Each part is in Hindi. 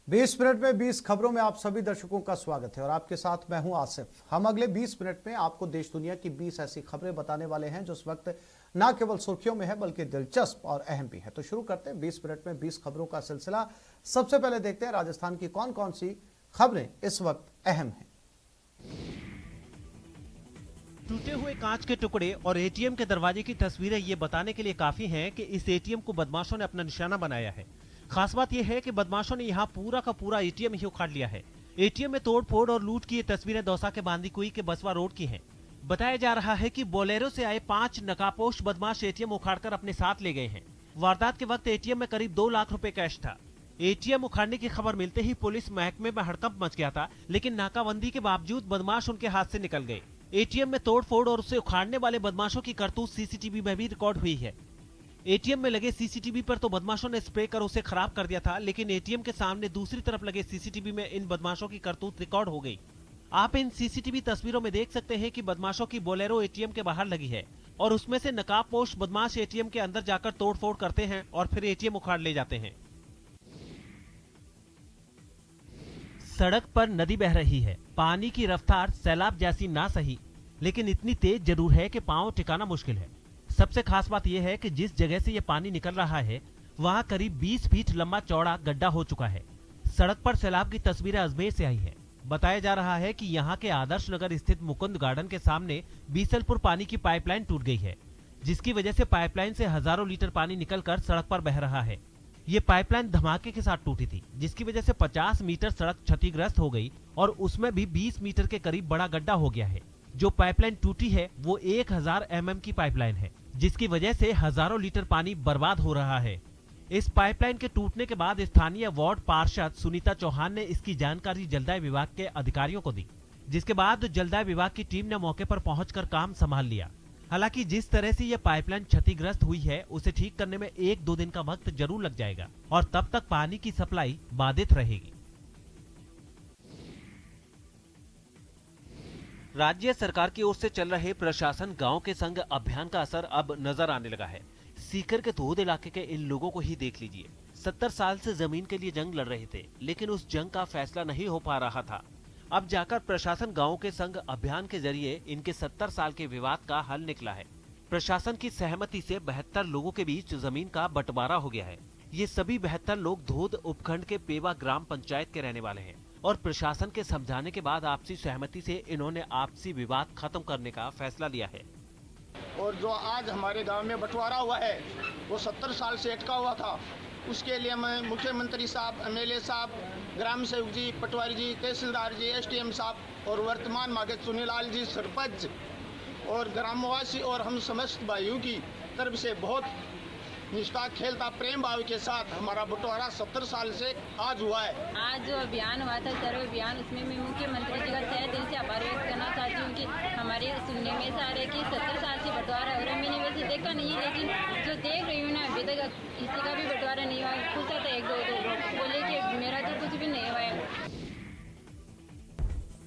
20 मिनट में 20 खबरों में आप सभी दर्शकों का स्वागत है और आपके साथ मैं हूं आसिफ। हम अगले 20 मिनट में आपको देश दुनिया की 20 ऐसी खबरें बताने वाले हैं जो इस वक्त न केवल सुर्खियों में है बल्कि दिलचस्प और अहम भी है। तो शुरू करते हैं 20 मिनट में 20 खबरों का सिलसिला। सबसे पहले देखते हैं राजस्थान की कौन कौन सी खबरें इस वक्त अहम है। टूटे हुए कांच के टुकड़े और एटीएम के दरवाजे की तस्वीरें ये बताने के लिए काफी हैं कि इस एटीएम को बदमाशों ने अपना निशाना बनाया है। खास बात यह है कि बदमाशों ने यहाँ पूरा का पूरा एटीएम ही उखाड़ लिया है। एटीएम में तोड़फोड़ और लूट की ये तस्वीरें दौसा के बांदीकुई के बसवा रोड की हैं। बताया जा रहा है कि बोलेरो से आए 5 नकाबपोश बदमाश एटीएम उखाड़कर अपने साथ ले गए हैं। वारदात के वक्त एटीएम में करीब 2 लाख रुपए कैश था। एटीएम उखाड़ने की खबर मिलते ही पुलिस महकमे में हड़कंप मच गया था, लेकिन नाकाबंदी के बावजूद बदमाश उनके हाथ से निकल गए। एटीएम में तोड़फोड़ और उसे उखाड़ने वाले बदमाशों की करतूत सीसीटीवी में भी रिकॉर्ड हुई है। एटीएम में लगे सीसीटीवी पर तो बदमाशों ने स्प्रे कर उसे खराब कर दिया था, लेकिन एटीएम के सामने दूसरी तरफ लगे सीसीटीवी में इन बदमाशों की करतूत रिकॉर्ड हो गई। आप इन सीसीटीवी तस्वीरों में देख सकते हैं कि बदमाशों की बोलेरो एटीएम के बाहर लगी है और उसमें से नकाबपोश बदमाश एटीएम के अंदर जाकर तोड़फोड़ करते हैं और फिर एटीएम उखाड़ ले जाते हैं। सड़क पर नदी बह रही है। पानी की रफ्तार सैलाब जैसी ना सही, लेकिन इतनी तेज जरूर है कि पांव टिकाना मुश्किल है। सबसे खास बात यह है कि जिस जगह से ये पानी निकल रहा है वहां करीब 20 फीट लंबा चौड़ा गड्ढा हो चुका है। सड़क पर सैलाब की तस्वीरें अजमेर से आई है। बताया जा रहा है कि यहाँ के आदर्श नगर स्थित मुकुंद गार्डन के सामने बीसलपुर पानी की पाइपलाइन टूट गई है, जिसकी वजह से पाइपलाइन से हजारों लीटर पानी निकलकर सड़क पर बह रहा है। ये पाइपलाइन धमाके के साथ टूटी थी, जिसकी वजह से 50 मीटर सड़क क्षतिग्रस्त हो गई और उसमें भी 20 मीटर के करीब बड़ा गड्ढा हो गया है। जो पाइपलाइन टूटी है वो 1000 mm की पाइपलाइन है, जिसकी वजह से हजारों लीटर पानी बर्बाद हो रहा है। इस पाइपलाइन के टूटने के बाद स्थानीय वार्ड पार्षद सुनीता चौहान ने इसकी जानकारी जलदाय विभाग के अधिकारियों को दी, जिसके बाद जलदाय विभाग की टीम ने मौके पर पहुंचकर काम संभाल लिया। हालांकि जिस तरह से यह पाइपलाइन क्षतिग्रस्त हुई है उसे ठीक करने में 1-2 दिन का वक्त जरूर लग जाएगा और तब तक पानी की सप्लाई बाधित रहेगी। राज्य सरकार की ओर से चल रहे प्रशासन गांव के संग अभियान का असर अब नजर आने लगा है। सीकर के तोद इलाके के इन लोगों को ही देख लीजिए। 70 साल से जमीन के लिए जंग लड़ रहे थे, लेकिन उस जंग का फैसला नहीं हो पा रहा था। अब जाकर प्रशासन गांव के संग अभियान के जरिए इनके 70 साल के विवाद का हल निकला है। प्रशासन की सहमति से 72 लोगों के बीच जमीन का बंटवारा हो गया है। ये सभी 72 लोग धोद उपखंड के पेवा ग्राम पंचायत के रहने वाले हैं और प्रशासन के समझाने के बाद आपसी सहमति से इन्होंने आपसी विवाद खत्म करने का फैसला लिया है। और जो आज हमारे गांव में बंटवारा हुआ है वो 70 साल से अटका हुआ था। उसके लिए मैं मुख्यमंत्री साहब, एमएलए साहब, ग्राम सेवक जी, पटवारी जी, तहसीलदार जी, एसडीएम साहब और वर्तमान मागत सुनीलाल जी सरपंच और ग्रामवासी और हम समस्त भाइयों की तरफ से बहुत निष्ठा, खेलता, प्रेम भाव के साथ हमारा बंटवारा 70 साल से आज हुआ है। आज जो अभियान हुआ था सर्व अभियान, उसमें मैं मुख्यमंत्री जी का तहे दिल से आभार व्यक्त करना चाहती हूँ कि हमारे सुनने में से आ रहे कि 70 साल से बंटवारा हो रहा है। मैंने वैसे देखा नहीं है, लेकिन जो देख रही हूँ ना अभी तक किसी का भी बंटवारा नहीं हुआ। पूछा था 1-2 लोग बोले कि मेरा तो कुछ भी नहीं हुआ है।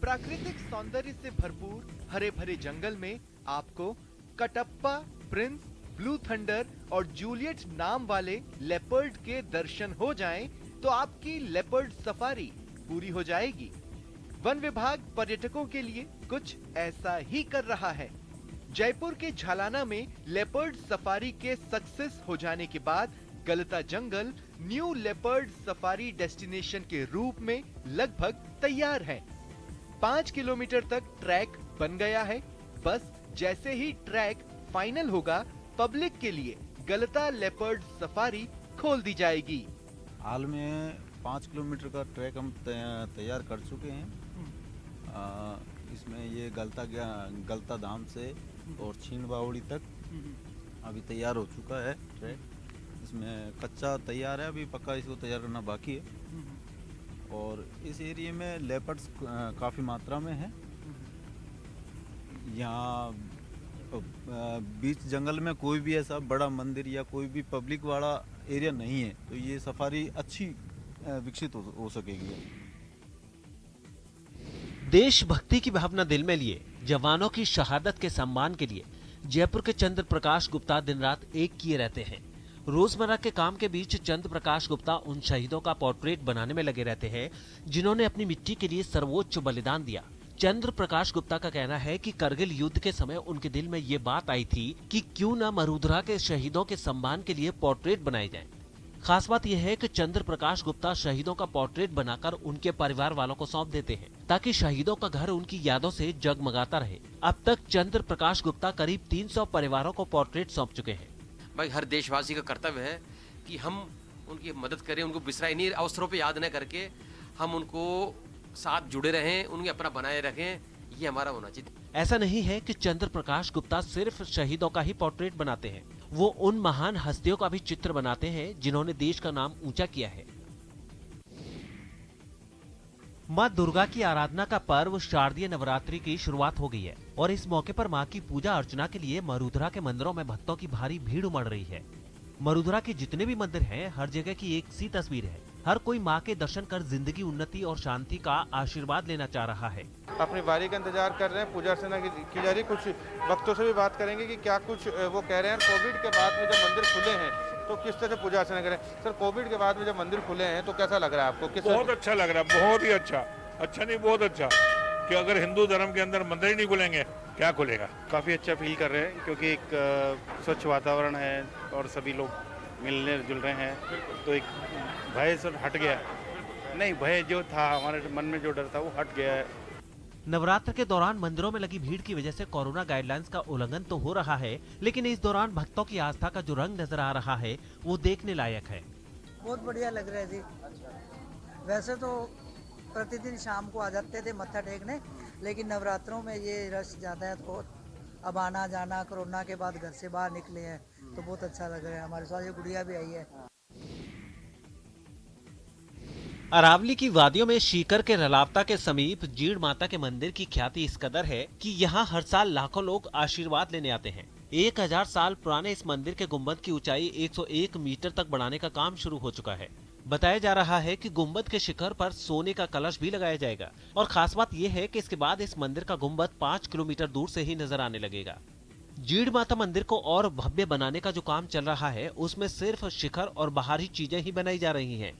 प्राकृतिक सौंदर्य से भरपूर हरे भरे जंगल में आपको कटप्पा, प्रिंस, ब्लू थंडर और जूलियट नाम वाले लेपर्ड के दर्शन हो जाएं तो आपकी लेपर्ड सफारी पूरी हो जाएगी। वन विभाग पर्यटकों के लिए कुछ ऐसा ही कर रहा है। जयपुर के झालाना में लेपर्ड सफारी के सक्सेस हो जाने के बाद गलता जंगल न्यू लेपर्ड सफारी डेस्टिनेशन के रूप में लगभग तैयार है। 5 किलोमीटर तक ट्रैक बन गया है। बस जैसे ही ट्रैक फाइनल होगा, पब्लिक के लिए गलता लेपर्ड सफारी खोल दी जाएगी। हाल में 5 किलोमीटर का ट्रैक हम तैयार कर चुके हैं। इसमें ये गलता धाम से और छीन बावड़ी तक अभी तैयार हो चुका है ट्रैक। इसमें कच्चा तैयार है, अभी पक्का इसको तैयार करना बाकी है। और इस एरिया में लेपर्ड्स काफ़ी मात्रा में है। यहाँ बीच जंगल में कोई भी ऐसा बड़ा मंदिर या कोई भी पब्लिक वाला एरिया नहीं है, तो ये सफारी अच्छी विकसित हो सकेगी। देशभक्ति की भावना दिल में लिए जवानों की शहादत के सम्मान के लिए जयपुर के चंद्र प्रकाश गुप्ता दिन रात एक किए रहते हैं। रोजमर्रा के काम के बीच चंद्र प्रकाश गुप्ता उन शहीदों का पोर्ट्रेट बनाने में लगे रहते हैं जिन्होंने अपनी मिट्टी के लिए सर्वोच्च बलिदान दिया। चंद्र प्रकाश गुप्ता का कहना है कि करगिल युद्ध के समय उनके दिल में ये बात आई थी कि क्यों न मरुधरा के शहीदों के सम्मान के लिए पोर्ट्रेट बनाए जाएं। खास बात यह है कि चंद्र प्रकाश गुप्ता शहीदों का पोर्ट्रेट बनाकर उनके परिवार वालों को सौंप देते हैं ताकि शहीदों का घर उनकी यादों से जगमगाता रहे। अब तक चंद्र प्रकाश गुप्ता करीब 300 परिवारों को पोर्ट्रेट सौंप चुके हैं। भाई हर देशवासी का कर्तव्य है कि हम उनकी मदद करें, उनको बिसराए नहीं अवसरों पे याद न करके हम उनको साथ जुड़े रहें, उन्हें अपना बनाए रखें, ये हमारा होना चाहिए। ऐसा नहीं है कि चंद्र प्रकाश गुप्ता सिर्फ शहीदों का ही पोर्ट्रेट बनाते हैं, वो उन महान हस्तियों का भी चित्र बनाते हैं जिन्होंने देश का नाम ऊंचा किया है। माँ दुर्गा की आराधना का पर्व शारदीय नवरात्रि की शुरुआत हो गई है और इस मौके पर माँ की पूजा अर्चना के लिए मरुधरा के मंदिरों में भक्तों की भारी भीड़ उमड़ रही है। मरुधरा के जितने भी मंदिर हैं, हर जगह की एक सी तस्वीर है। हर कोई माँ के दर्शन कर जिंदगी उन्नति और शांति का आशीर्वाद लेना चाह रहा है। अपनी बारी का इंतजार कर रहे हैं, पूजा अर्चना की जा रही। कुछ वक्तों से भी बात करेंगे कि क्या कुछ वो कह रहे हैं। कोविड के बाद में जब मंदिर खुले हैं तो किस तरह से पूजा अर्चना करें। सर, कोविड के बाद में जब मंदिर खुले हैं तो कैसा लग रहा है आपको? बहुत अच्छा लग रहा है, बहुत ही अच्छा। अच्छा नहीं, बहुत अच्छा कि अगर हिंदू धर्म के अंदर मंदिर ही नहीं खुलेंगे क्या खुलेगा। काफ़ी अच्छा फील कर रहे हैं क्योंकि एक स्वच्छ वातावरण है और सभी लोग मिलने जुल रहे हैं, तो एक भय सब हट गया है। नहीं, भय जो था हमारे मन में, जो डर था वो हट गया है। नवरात्र के दौरान मंदिरों में लगी भीड़ की वजह से कोरोना गाइडलाइंस का उल्लंघन तो हो रहा है, लेकिन इस दौरान भक्तों की आस्था का जो रंग नजर आ रहा है वो देखने लायक है। बहुत बढ़िया लग रहा है जी। वैसे तो प्रतिदिन शाम को आ जाते थे मत्था टेकने, लेकिन नवरात्रों में ये रश ज्यादा है तो अब आना जाना, कोरोना के बाद घर से बाहर निकले हैं तो बहुत अच्छा लग रहा है। हमारे साथ ये गुड़िया भी आई है। अरावली की वादियों में शीकर के रलावता के समीप जीड़ माता के मंदिर की ख्याति इस कदर है कि यहाँ हर साल लाखों लोग आशीर्वाद लेने आते हैं। 1000 साल पुराने इस मंदिर के गुंबद की ऊंचाई 101 मीटर तक बढ़ाने का काम शुरू हो चुका है। बताया जा रहा है कि गुंबद के शिखर पर सोने का कलश भी लगाया जाएगा और खास बात यह है कि इसके बाद इस मंदिर का गुंबद 5 किलोमीटर दूर से ही नजर आने लगेगा। जीड़ माता मंदिर को और भव्य बनाने का जो काम चल रहा है उसमें सिर्फ शिखर और बाहरी चीजें ही बनाई जा रही हैं।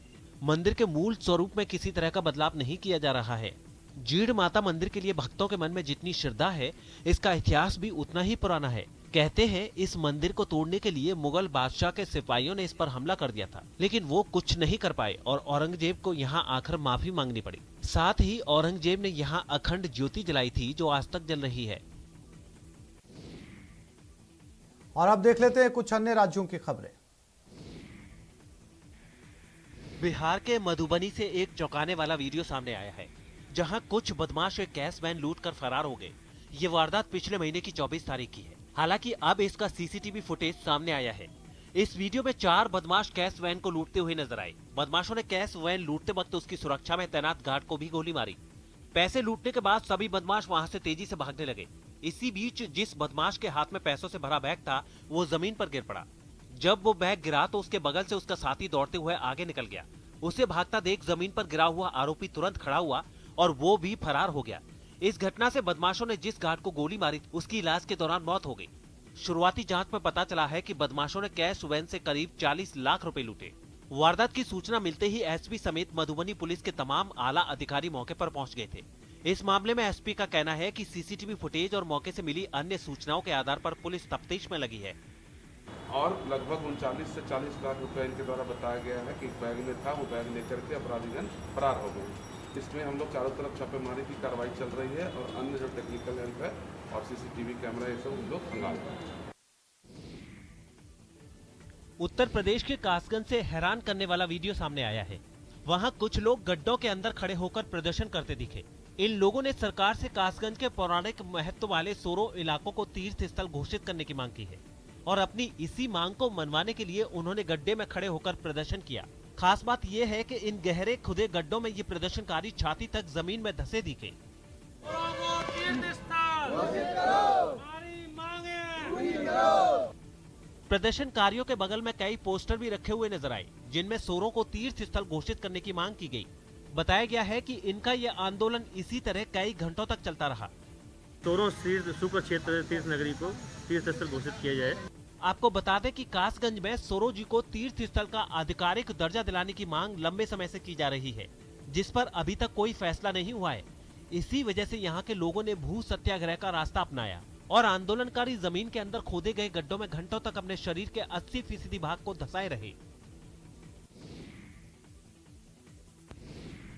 मंदिर के मूल स्वरूप में किसी तरह का बदलाव नहीं किया जा रहा है। जीड़ माता मंदिर के लिए भक्तों के मन में जितनी श्रद्धा है, इसका इतिहास भी उतना ही पुराना है। कहते हैं इस मंदिर को तोड़ने के लिए मुगल बादशाह के सिपाहियों ने इस पर हमला कर दिया था, लेकिन वो कुछ नहीं कर पाए और औरंगजेब को यहाँ आकर माफी मांगनी पड़ी। साथ ही औरंगजेब ने यहाँ अखंड ज्योति जलाई थी जो आज तक जल रही है। और अब देख लेते हैं कुछ अन्य राज्यों की खबरें। बिहार के मधुबनी से एक चौंकाने वाला वीडियो सामने आया है, जहां कुछ बदमाश एक कैश वैन लूटकर फरार हो गए। ये वारदात पिछले महीने की 24 तारीख की है। हालांकि अब इसका सीसीटीवी फुटेज सामने आया है। इस वीडियो में 4 बदमाश कैश वैन को लूटते हुए नजर आए। बदमाशों ने कैश वैन लूटते वक्त उसकी सुरक्षा में तैनात गार्ड को भी गोली मारी। पैसे लूटने के बाद सभी बदमाश वहां से तेजी से भागने लगे। इसी बीच जिस बदमाश के हाथ में पैसों से भरा बैग था वो जमीन पर गिर पड़ा। जब वो बैग गिरा तो उसके बगल से उसका साथी दौड़ते हुए आगे निकल गया। उसे भागता देख जमीन पर गिरा हुआ आरोपी तुरंत खड़ा हुआ और वो भी फरार हो गया। इस घटना से बदमाशों ने जिस गार्ड को गोली मारी उसकी इलाज के दौरान मौत हो गई। शुरुआती जांच में पता चला है कि बदमाशों ने कैश वैन से करीब 40 लाख रुपए लूटे। वारदात की सूचना मिलते ही एसपी समेत मधुबनी पुलिस के तमाम आला अधिकारी मौके पर पहुंच गए थे। इस मामले में एसपी का कहना है कि सीसीटीवी फुटेज और मौके से मिली अन्य सूचनाओं के आधार पर पुलिस तफ्तीश में लगी है। और लगभग 39 से 40 लाख रुपए इनके द्वारा बताया गया है कि बैग में था, वो बैग लेकर के अपराधीगण फरार हो गए। इसमें हम लोग चारों तरफ छापेमारी की कार्रवाई चल रही है और अन्य जो टेक्निकल हेल्प है और सीसीटीवी कैमरा ये सब हम लोग खंगाल रहे हैं। उत्तर प्रदेश के कासगंज से हैरान करने वाला वीडियो सामने आया है। वहां कुछ लोग गड्ढों के अंदर खड़े होकर प्रदर्शन करते दिखे। इन लोगों ने सरकार से कासगंज के पौराणिक महत्व वाले सोरो इलाकों को तीर्थ स्थल घोषित करने की मांग की है और अपनी इसी मांग को मनवाने के लिए उन्होंने गड्ढे में खड़े होकर प्रदर्शन किया। खास बात यह है कि इन गहरे खुदे गड्ढों में ये प्रदर्शनकारी छाती तक जमीन में धंसे दिखे। प्रदर्शनकारियों के बगल में कई पोस्टर भी रखे हुए नजर आए, जिनमें सोरो को तीर्थ स्थल घोषित करने की मांग की गई। बताया गया है कि इनका ये आंदोलन इसी तरह कई घंटों तक चलता रहा। सोरो शुक्र क्षेत्र तीर्थ नगरी को तीर्थ स्थल घोषित किया जाए। आपको बता दें कि कासगंज में सोरो जी को तीर्थ स्थल का आधिकारिक दर्जा दिलाने की मांग लंबे समय से की जा रही है, जिस पर अभी तक कोई फैसला नहीं हुआ है। इसी वजह से यहाँ के लोगों ने भू सत्याग्रह का रास्ता अपनाया और आंदोलनकारी जमीन के अंदर खोदे गए गड्ढों में घंटों तक अपने शरीर के 80% भाग को धंसाए रहे।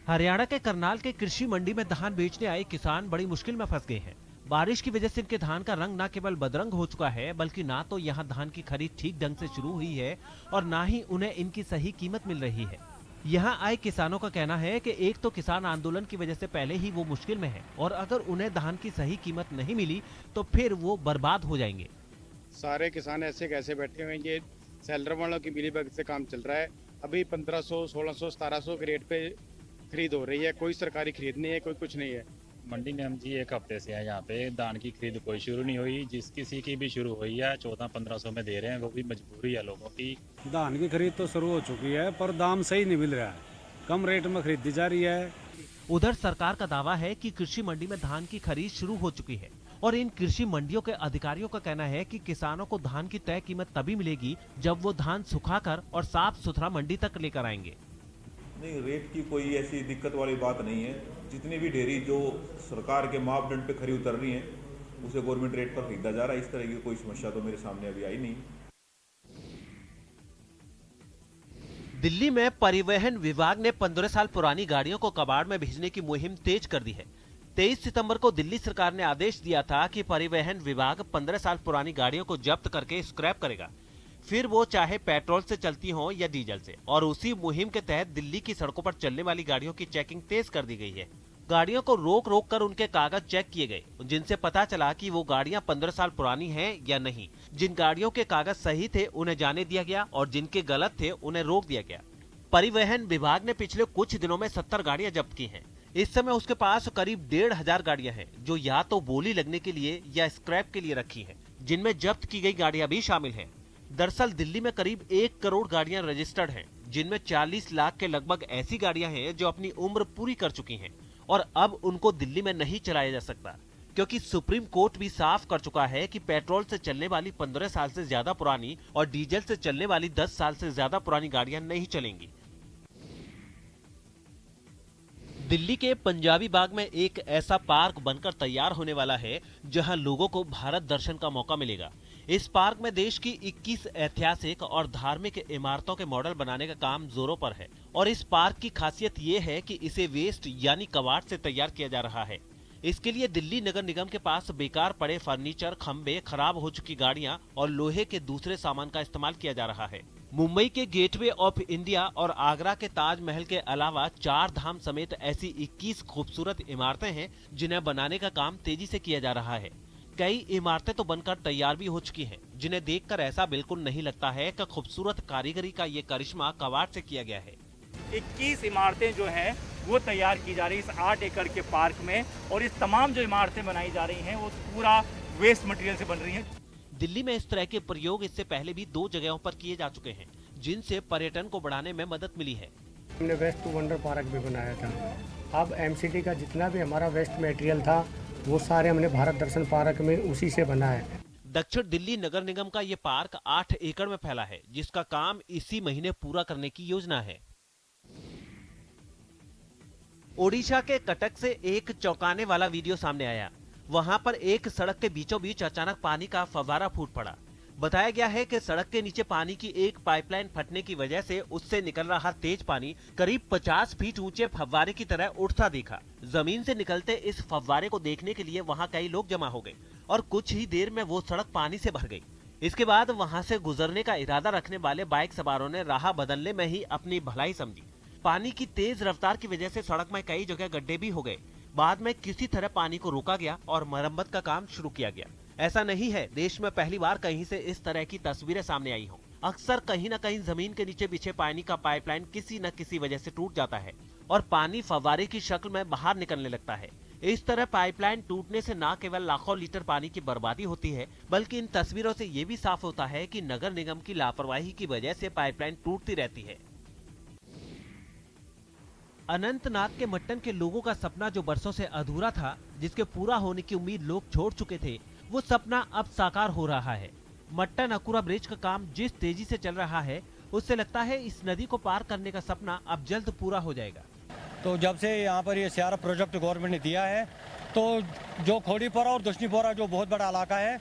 हरियाणा के करनाल के कृषि मंडी में धान बेचने आए किसान बड़ी मुश्किल में फंस गए हैं। बारिश की वजह से इनके धान का रंग न केवल बदरंग हो चुका है, बल्कि ना तो यहाँ धान की खरीद ठीक ढंग से शुरू हुई है और ना ही उन्हें इनकी सही कीमत मिल रही है। यहाँ आए किसानों का कहना है कि एक तो किसान आंदोलन की वजह से पहले ही वो मुश्किल में है और अगर उन्हें धान की सही कीमत नहीं मिली तो फिर वो बर्बाद हो जाएंगे। सारे किसान ऐसे कैसे बैठे हुए हैं, ये सेलर वालों की मिलीभगत से काम चल रहा है। अभी 1500, 1600, 1700 के रेट पे खरीद हो रही है, कोई सरकारी खरीद नहीं है, कोई कुछ नहीं है। मंडी में हम जी 1 हफ्ते से है यहाँ पे, धान की खरीद कोई शुरू नहीं हुई। जिस किसी की भी शुरू हुई है 1400-1500 में दे रहे हैं, वो भी मजबूरी है लोगों की। धान की खरीद तो शुरू हो चुकी है पर दाम सही नहीं मिल रहा है, कम रेट में खरीदी जा रही है। उधर सरकार का दावा है कि कृषि मंडी में धान की खरीद शुरू हो चुकी है और इन कृषि मंडियों के अधिकारियों का कहना है कि किसानों को धान की तय कीमत तभी मिलेगी जब वो धान सुखाकर और साफ सुथरा मंडी तक लेकर आएंगे। नहीं, रेट की कोई ऐसी दिक्कत वाली बात नहीं है। जितनी भी डेयरी जो सरकार के मापदंड पे खरी उतर रही है उसे गवर्नमेंट रेट पर खरीदा जा रहा है। इस तरह की कोई समस्या तो मेरे सामने अभी आई नहीं। दिल्ली में परिवहन विभाग ने 15 साल पुरानी गाड़ियों को कबाड़ में भेजने की मुहिम तेज कर दी है। 23 सितंबर को दिल्ली सरकार ने आदेश दिया था कि परिवहन विभाग 15 साल पुरानी गाड़ियों को जब्त करके स्क्रैप करेगा, फिर वो चाहे पेट्रोल से चलती हो या डीजल से। और उसी मुहिम के तहत दिल्ली की सड़कों पर चलने वाली गाड़ियों की चेकिंग तेज कर दी गई है। गाड़ियों को रोक रोक कर उनके कागज चेक किए गए, जिनसे पता चला कि वो गाड़ियां 15 साल पुरानी हैं या नहीं। जिन गाड़ियों के कागज सही थे उन्हें जाने दिया गया और जिनके गलत थे उन्हें रोक दिया गया। परिवहन विभाग ने पिछले कुछ दिनों में 70 गाड़ियां जब्त की हैं। इस समय उसके पास करीब 1500 गाड़ियां हैं जो या तो बोली लगने के लिए या स्क्रैप के लिए रखी हैं, जिनमें जब्त की गई गाड़ियां भी शामिल हैं। दरअसल दिल्ली में करीब 1 करोड़ गाड़ियां रजिस्टर्ड हैं, जिनमें 40 लाख के लगभग ऐसी गाड़ियां हैं जो अपनी उम्र पूरी कर चुकी हैं और अब उनको दिल्ली में नहीं चलाया जा सकता, क्योंकि सुप्रीम कोर्ट भी साफ कर चुका है कि पेट्रोल से चलने वाली 15 साल से ज्यादा पुरानी और डीजल से चलने वाली 10 साल से ज्यादा पुरानी गाड़ियां नहीं चलेंगी। दिल्ली के पंजाबी बाग में एक ऐसा पार्क बनकर तैयार होने वाला है जहां लोगों को भारत दर्शन का मौका मिलेगा। इस पार्क में देश की 21 ऐतिहासिक और धार्मिक इमारतों के मॉडल बनाने का काम जोरों पर है और इस पार्क की खासियत ये है कि इसे वेस्ट यानी कबाड़ से तैयार किया जा रहा है। इसके लिए दिल्ली नगर निगम के पास बेकार पड़े फर्नीचर, खंबे, खराब हो चुकी गाड़ियां और लोहे के दूसरे सामान का इस्तेमाल किया जा रहा है। मुंबई के गेटवे ऑफ इंडिया और आगरा के ताजमहल के अलावा 4 धाम समेत ऐसी 21 खूबसूरत इमारतें हैं जिन्हें बनाने का काम तेजी से किया जा रहा है। कई इमारतें तो बनकर तैयार भी हो चुकी हैं, जिन्हें देखकर ऐसा बिल्कुल नहीं लगता है कि खूबसूरत कारीगरी का ये करिश्मा कबाड़ से किया गया है। 21 इमारतें जो हैं वो तैयार की जा रही है इस 8 एकड़ के पार्क में और इस तमाम जो इमारतें बनाई जा रही हैं वो पूरा वेस्ट मटेरियल से बन रही हैं। दिल्ली में इस तरह के प्रयोग इससे पहले भी 2 जगहों पर किए जा चुके हैं, जिनसे पर्यटन को बढ़ाने में मदद मिली है। हमने वेस्ट टू वंडर पार्क भी बनाया था। अब एमसीडी का जितना भी हमारा वेस्ट मटेरियल था वो सारे हमने भारत दर्शन पार्क में उसी से बनाया है। दक्षिण दिल्ली नगर निगम का ये पार्क 8 एकड़ में फैला है, जिसका काम इसी महीने पूरा करने की योजना है। ओडिशा के कटक से एक चौंकाने वाला वीडियो सामने आया। वहां पर एक सड़क के बीचों बीच अचानक पानी का फव्वारा फूट पड़ा। बताया गया है कि सड़क के नीचे पानी की एक पाइपलाइन फटने की वजह से उससे निकल रहा तेज पानी करीब 50 फीट ऊंचे फव्वारे की तरह उठता दिखा। जमीन से निकलते इस फव्वारे को देखने के लिए वहां कई लोग जमा हो गए और कुछ ही देर में वो सड़क पानी से भर गई। इसके बाद वहां से गुजरने का इरादा रखने वाले बाइक सवारों ने राह बदलने में ही अपनी भलाई समझी। पानी की तेज रफ्तार की वजह से सड़क में कई जगह गड्ढे भी हो गए। बाद में किसी तरह पानी को रोका गया और मरम्मत का काम शुरू किया गया। ऐसा नहीं है, देश में पहली बार कहीं से इस तरह की तस्वीरें सामने आई हों। अक्सर कहीं न कहीं जमीन के नीचे बिछे पानी का पाइपलाइन किसी न किसी वजह से टूट जाता है और पानी फव्वारे की शक्ल में बाहर निकलने लगता है। इस तरह पाइपलाइन टूटने से न केवल लाखों लीटर पानी की बर्बादी होती है, बल्कि इन तस्वीरों से ये भी साफ होता है कि नगर निगम की लापरवाही की वजह से पाइपलाइन टूटती रहती है। अनंतनाग के मट्टन के लोगों का सपना जो बरसों से अधूरा था, जिसके पूरा होने की उम्मीद लोग छोड़ चुके थे, वो सपना अब साकार हो रहा है। मट्टन अकुरा ब्रिज का काम जिस तेजी से चल रहा है, उससे लगता है इस नदी को पार करने का सपना अब जल्द पूरा हो जाएगा। तो जब से यहाँ पर ये सियारा प्रोजेक्ट गवर्नमेंट ने दिया है, तो जो खोड़ीपोरा और दुश्नीपोरा जो बहुत बड़ा इलाका है,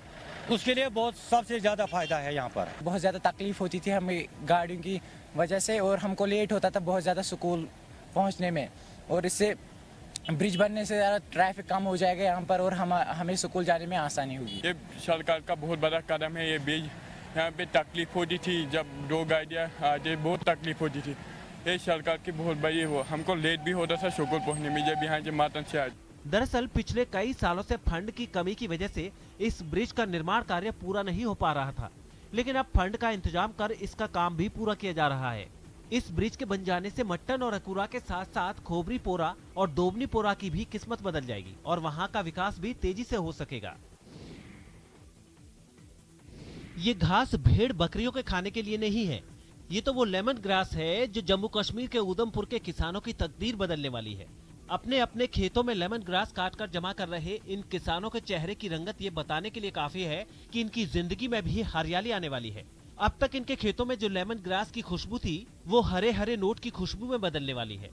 उसके लिए बहुत सबसे ज़्यादा फायदा है। यहाँ पर बहुत ज़्यादा तकलीफ होती थी हमें गाड़ियों की वजह से, और हमको लेट होता था बहुत ज़्यादा स्कूल पहुँचने में, और इससे ब्रिज बनने से ज़्यादा ट्रैफिक कम हो जाएगा यहाँ पर, और हमें स्कूल जाने में आसानी होगी। ये सरकार का बहुत बड़ा कदम है। ये ब्रिज यहाँ पे तकलीफ होती थी, जब दो गाड़ियाँ आगे बहुत तकलीफ होती थी। ये सरकार की बहुत बड़ी हो, हमको लेट भी होता था स्कूल पहुँचने में, जब यहाँ से मातन से आज। दरअसल पिछले कई सालों से फंड की कमी की वजह से इस ब्रिज का निर्माण कार्य पूरा नहीं हो पा रहा था, लेकिन अब फंड का इंतजाम कर इसका काम भी पूरा किया जा रहा है। इस ब्रिज के बन जाने से मट्टन और अकुरा के साथ साथ खोबरीपोरा और दोबनीपोरा की भी किस्मत बदल जाएगी और वहां का विकास भी तेजी से हो सकेगा। ये घास भेड़ बकरियों के खाने के लिए नहीं है, ये तो वो लेमन ग्रास है जो जम्मू कश्मीर के उधमपुर के किसानों की तकदीर बदलने वाली है। अपने अपने खेतों में लेमन ग्रास काट कर जमा कर रहे इन किसानों के चेहरे की रंगत ये बताने के लिए काफी है कि इनकी जिंदगी में भी हरियाली आने वाली है। अब तक इनके खेतों में जो लेमन ग्रास की खुशबू थी, वो हरे हरे नोट की खुशबू में बदलने वाली है।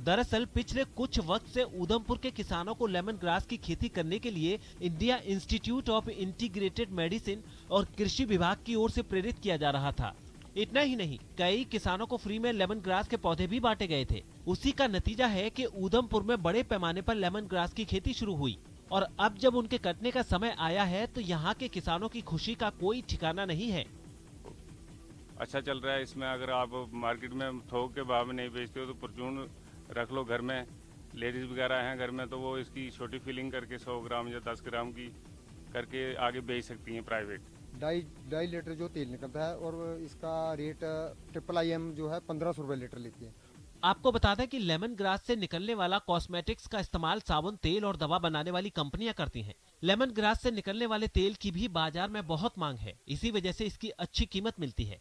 दरअसल पिछले कुछ वक्त से उधमपुर के किसानों को लेमन ग्रास की खेती करने के लिए India institute of integrated medicine और कृषि विभाग की ओर से प्रेरित किया जा रहा था। इतना ही नहीं, कई किसानों को फ्री में लेमन ग्रास के पौधे भी बांटे गए थे। उसी का नतीजा है कि उधमपुर में बड़े पैमाने पर लेमन ग्रास की खेती शुरू हुई, और अब जब उनके कटने का समय आया है तो यहाँ के किसानों की खुशी का कोई ठिकाना नहीं है। अच्छा चल रहा है। इसमें अगर आप मार्केट में थोक के भाव में नहीं बेचते हो तो परचून रख लो घर में। लेडीज वगैरह हैं घर में, तो वो इसकी छोटी फिलिंग करके 100 ग्राम या 10 ग्राम की करके आगे बेच सकती हैं प्राइवेट। 2.5 लीटर जो तेल निकलता है, और इसका रेट IIM जो है 1500 रुपये लीटर लेती है। आपको बता दें कि लेमन ग्रास से निकलने वाला कॉस्मेटिक्स का इस्तेमाल साबुन, तेल और दवा बनाने वाली कंपनियां करती हैं। लेमन ग्रास से निकलने वाले तेल की भी बाजार में बहुत मांग है, इसी वजह से इसकी अच्छी कीमत मिलती है।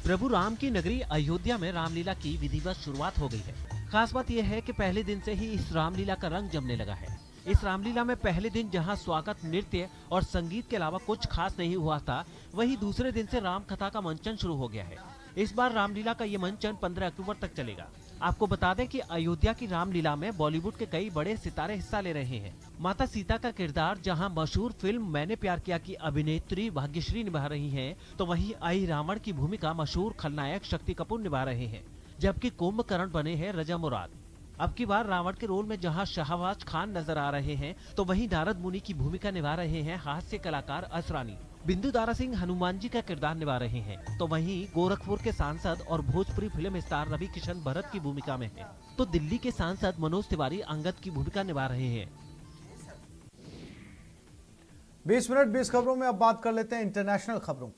प्रभु राम की नगरी अयोध्या में रामलीला की विधिवत शुरुआत हो गई है। खास बात यह है कि पहले दिन से ही इस रामलीला का रंग जमने लगा है। इस रामलीला में पहले दिन जहां स्वागत, नृत्य और संगीत के अलावा कुछ खास नहीं हुआ था, वहीं दूसरे दिन से राम कथा का मंचन शुरू हो गया है। इस बार रामलीला का ये मंचन 15 अक्टूबर तक चलेगा। आपको बता दें कि अयोध्या की रामलीला में बॉलीवुड के कई बड़े सितारे हिस्सा ले रहे हैं। माता सीता का किरदार जहां मशहूर फिल्म मैंने प्यार किया की अभिनेत्री भाग्यश्री निभा रही हैं, तो वहीं आई रावण की भूमिका मशहूर खलनायक शक्ति कपूर निभा रहे हैं, जबकि कुंभकर्ण बने हैं रजा मुराद। अब की बार रावण के रोल में जहां शाहबाज खान नजर आ रहे हैं, तो वहीं नारद मुनि की भूमिका निभा रहे हैं हास्य कलाकार असरानी। बिंदु दारा सिंह हनुमान जी का किरदार निभा रहे हैं, तो वहीं गोरखपुर के सांसद और भोजपुरी फिल्म स्टार रवि किशन भरत की भूमिका में हैं, तो दिल्ली के सांसद मनोज तिवारी अंगद की भूमिका निभा रहे हैं। 20 मिनट 20 खबरों में अब बात कर लेते हैं इंटरनेशनल खबरों।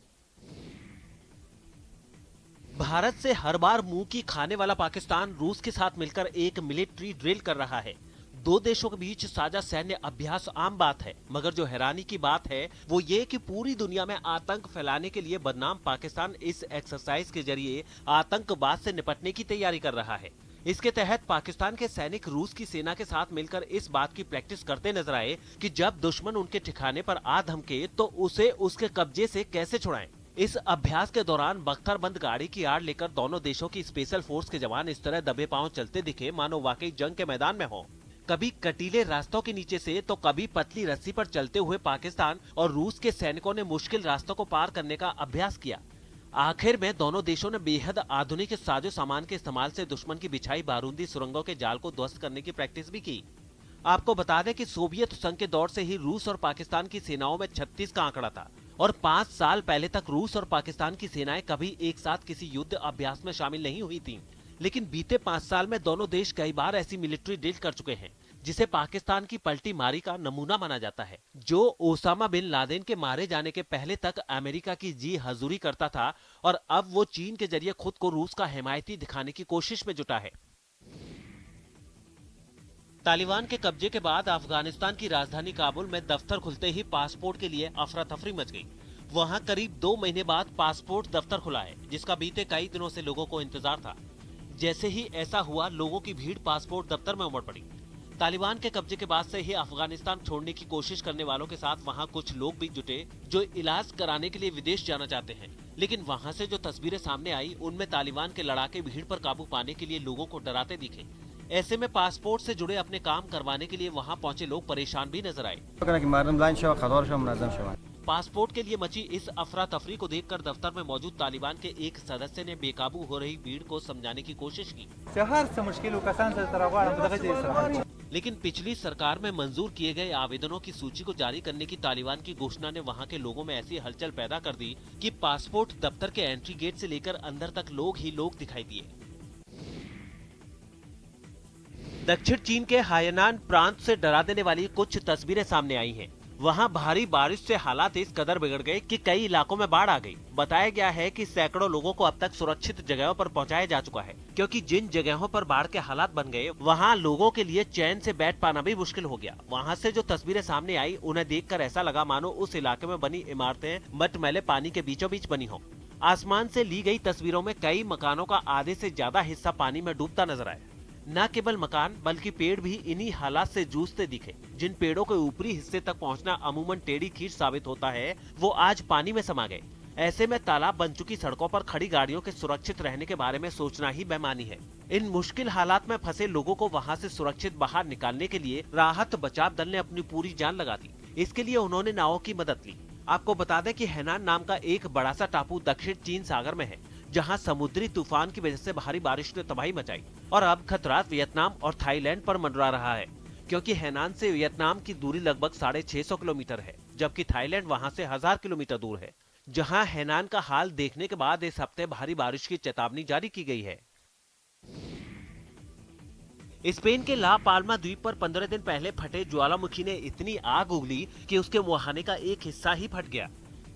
भारत से हर बार मुंह की खाने वाला पाकिस्तान रूस के साथ मिलकर एक मिलिट्री ड्रिल कर रहा है। दो देशों के बीच साझा सैन्य अभ्यास आम बात है, मगर जो हैरानी की बात है वो ये कि पूरी दुनिया में आतंक फैलाने के लिए बदनाम पाकिस्तान इस एक्सरसाइज के जरिए आतंकवाद से निपटने की तैयारी कर रहा है। इसके तहत पाकिस्तान के सैनिक रूस की सेना के साथ मिलकर इस बात की प्रैक्टिस करते नजर आए कि जब दुश्मन उनके ठिकाने पर आ धमके तो उसे उसके कब्जे से कैसे छुड़ाएं। इस अभ्यास के दौरान बख्तरबंद गाड़ी की आड़ लेकर दोनों देशों की स्पेशल फोर्स के जवान इस तरह दबे पांव चलते दिखे मानो वाकई जंग के मैदान में हो। कभी कटीले रास्तों के नीचे से तो कभी पतली रस्सी पर चलते हुए पाकिस्तान और रूस के सैनिकों ने मुश्किल रास्तों को पार करने का अभ्यास किया। आखिर में दोनों देशों ने बेहद आधुनिक साजो सामान के इस्तेमाल से दुश्मन की बिछाई बारूदी सुरंगों के जाल को ध्वस्त करने की प्रैक्टिस भी की। आपको बता दें कि सोवियत संघ के दौर से ही रूस और पाकिस्तान की सेनाओं में 36 का आंकड़ा था, और 5 साल पहले तक रूस और पाकिस्तान की सेनाएं कभी एक साथ किसी युद्ध अभ्यास में शामिल नहीं हुई थीं। लेकिन बीते 5 साल में दोनों देश कई बार ऐसी मिलिट्री ड्रिल कर चुके हैं, जिसे पाकिस्तान की पलटी मारी का नमूना माना जाता है, जो ओसामा बिन लादेन के मारे जाने के पहले तक अमेरिका की जी हजूरी करता था, और अब वो चीन के जरिए खुद को रूस का हिमायती दिखाने की कोशिश में जुटा है। तालिबान के कब्जे के बाद अफगानिस्तान की राजधानी काबुल में दफ्तर खुलते ही पासपोर्ट के लिए अफरा तफरी मच गई। वहां करीब 2 महीने बाद पासपोर्ट दफ्तर खुला है, जिसका बीते कई दिनों से लोगों को इंतजार था। जैसे ही ऐसा हुआ, लोगों की भीड़ पासपोर्ट दफ्तर में उमड़ पड़ी। तालिबान के कब्जे के बाद से ही अफगानिस्तान छोड़ने की कोशिश करने वालों के साथ वहां कुछ लोग भी जुटे जो इलाज कराने के लिए विदेश जाना चाहते हैं। लेकिन वहां से जो तस्वीरें सामने आई, उनमें तालिबान के लड़ाके भीड़ पर काबू पाने के लिए लोगों को डराते दिखे। ऐसे में पासपोर्ट से जुड़े अपने काम करवाने के लिए वहां पहुंचे लोग परेशान भी नजर आए। पासपोर्ट के लिए मची इस अफरा तफरी को देखकर दफ्तर में मौजूद तालिबान के एक सदस्य ने बेकाबू हो रही भीड़ को समझाने की कोशिश की। लेकिन पिछली सरकार में मंजूर किए गए आवेदनों की सूची को जारी करने की तालिबान की घोषणा ने वहां के लोगों में ऐसी हलचल पैदा कर दी कि पासपोर्ट दफ्तर के एंट्री गेट से लेकर अंदर तक लोग ही लोग दिखाई दिए। दक्षिण चीन के हायनान प्रांत से डरा देने वाली कुछ तस्वीरें सामने आई हैं। वहां भारी बारिश से हालात इस कदर बिगड़ गए कि कई इलाकों में बाढ़ आ गई। बताया गया है कि सैकड़ों लोगों को अब तक सुरक्षित जगहों पर पहुंचाया जा चुका है, क्योंकि जिन जगहों पर बाढ़ के हालात बन गए, वहां लोगों के लिए चैन से बैठ पाना भी मुश्किल हो गया। वहां से जो तस्वीरें सामने आई, उन्हें देखकर ऐसा लगा मानो उस इलाके में बनी इमारतें मटमैले पानी के बीचों बीच बनी हो। आसमान से ली गई तस्वीरों में कई मकानों का आधे से ज्यादा हिस्सा पानी में डूबता नजर आया। न केवल मकान बल्कि पेड़ भी इन्हीं हालात से जूझते दिखे। जिन पेड़ों के ऊपरी हिस्से तक पहुंचना अमूमन टेढ़ी खींच साबित होता है, वो आज पानी में समा गए। ऐसे में तालाब बन चुकी सड़कों पर खड़ी गाड़ियों के सुरक्षित रहने के बारे में सोचना ही बेमानी है। इन मुश्किल हालात में फंसे लोगों को वहां से सुरक्षित बाहर निकालने के लिए राहत बचाव दल ने अपनी पूरी जान लगा दी। इसके लिए उन्होंने नावों की मदद ली। आपको बता दें कि हैनान नाम का एक बड़ा सा टापू दक्षिण चीन सागर में है, जहां समुद्री तूफान की वजह से भारी बारिश ने तबाही मचाई और अब खतरा वियतनाम और थाईलैंड पर मंडरा रहा है, क्योंकि हैनान से वियतनाम की दूरी लगभग 650 किलोमीटर है, जबकि थाईलैंड वहां से 1000 किलोमीटर दूर है। जहां हैनान का हाल देखने के बाद इस हफ्ते भारी बारिश की चेतावनी जारी की गई है। स्पेन के ला पाल्मा द्वीप पर 15 दिन पहले फटे ज्वालामुखी ने इतनी आग उगली कि उसके मुहाने का एक हिस्सा ही फट गया।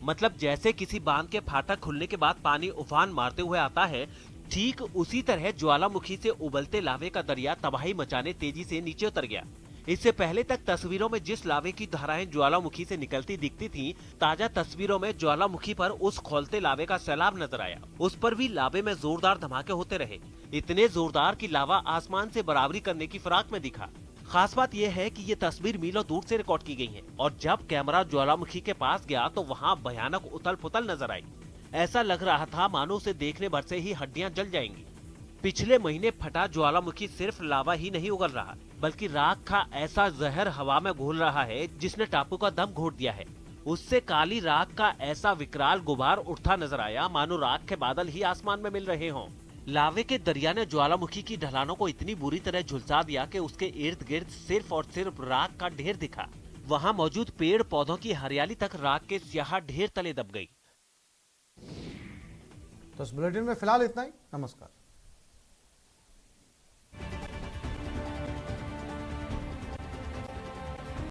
मतलब जैसे किसी बांध के फाटक खुलने के बाद पानी उफान मारते हुए आता है, ठीक उसी तरह ज्वालामुखी से उबलते लावे का दरिया तबाही मचाने तेजी से नीचे उतर गया। इससे पहले तक तस्वीरों में जिस लावे की धाराएं ज्वालामुखी से निकलती दिखती थीं, ताजा तस्वीरों में ज्वालामुखी पर उस खौलते लावे का सैलाब नजर आया। उस पर भी लावे में जोरदार धमाके होते रहे, इतने जोरदार कि लावा आसमान से बराबरी करने की फिराक में दिखा। खास बात यह है कि ये तस्वीर मीलों दूर से रिकॉर्ड की गई है और जब कैमरा ज्वालामुखी के पास गया तो वहाँ भयानक उथल पुथल नजर आई। ऐसा लग रहा था मानो उसे देखने भर से ही हड्डियां जल जाएंगी। पिछले महीने फटा ज्वालामुखी सिर्फ लावा ही नहीं उगल रहा, बल्कि राख का ऐसा जहर हवा में घुल रहा है जिसने टापू का दम घोट दिया है। उससे काली राख का ऐसा विकराल गुबार उठता नजर आया मानो राख के बादल ही आसमान में मिल रहे हों। लावे के दरिया ने ज्वालामुखी की ढलानों को इतनी बुरी तरह झुलसा दिया कि उसके इर्द गिर्द सिर्फ और सिर्फ राख का ढेर दिखा। वहाँ मौजूद पेड़ पौधों की हरियाली तक राख के स्याह ढेर तले दब गई। तो इस बुलेटिन में फिलहाल इतना ही। नमस्कार।